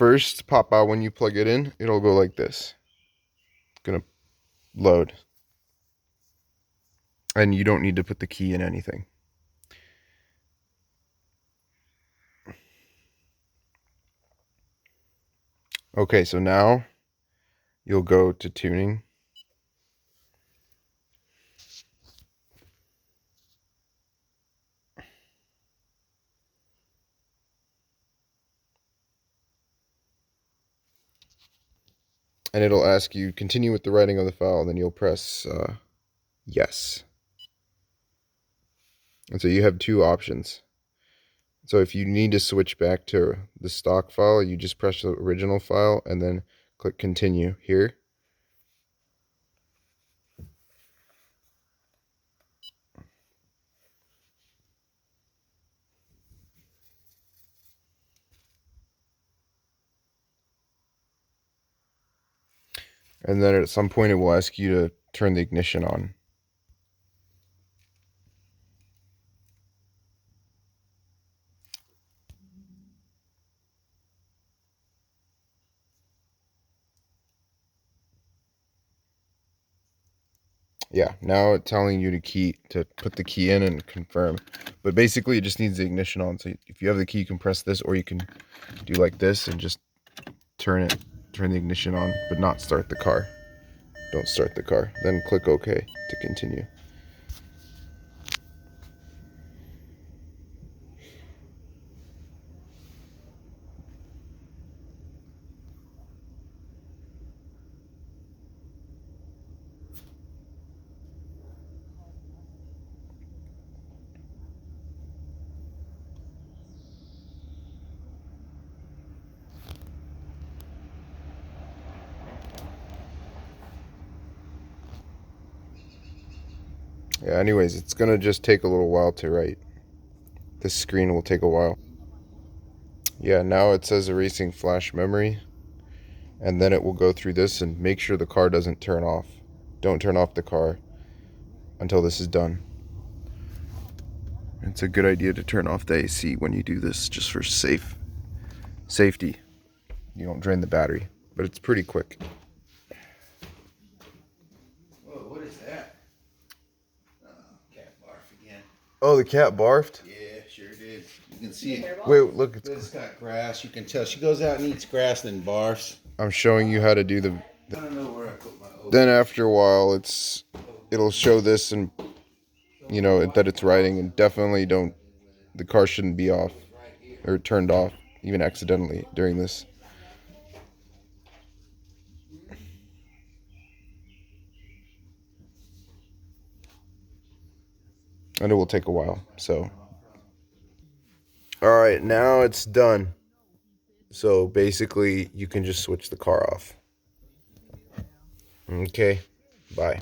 first pop out when you plug it in. It'll go like this. It's gonna load. And you don't need to put the key in anything. Okay, so now you'll go to tuning. And it'll ask you continue with the writing of the file, and then you'll press yes. And so you have two options. So if you need to switch back to the stock file, you just press the original file and then click continue here. And then at some point it will ask you to turn the ignition on. Yeah, now it's telling you to put the key in and confirm. But basically it just needs the ignition on. So if you have the key, you can press this, or you can do like this and just turn the ignition on, but not start the car. Don't start the car. Then click OK to continue. Yeah, anyways, it's gonna just take a little while to write. This screen will take a while. Yeah, now it says erasing flash memory, and then it will go through this and make sure the car doesn't turn off. Don't turn off the car until this is done. It's a good idea to turn off the AC when you do this, just for safety. You don't drain the battery, but it's pretty quick. Whoa, what is that? Cat barf again. Oh, the cat barfed? Yeah, sure did. You can see it. Wait, look, It's got grass. You can tell she goes out and eats grass and then barfs. I'm showing you how to do the. I don't know where I put my oats. Then after a while, it'll show this, and you know that it's writing, and definitely don't. The car shouldn't be off or turned off, even accidentally during this. And it will take a while. So, all right, now it's done. So basically, you can just switch the car off. Okay, bye.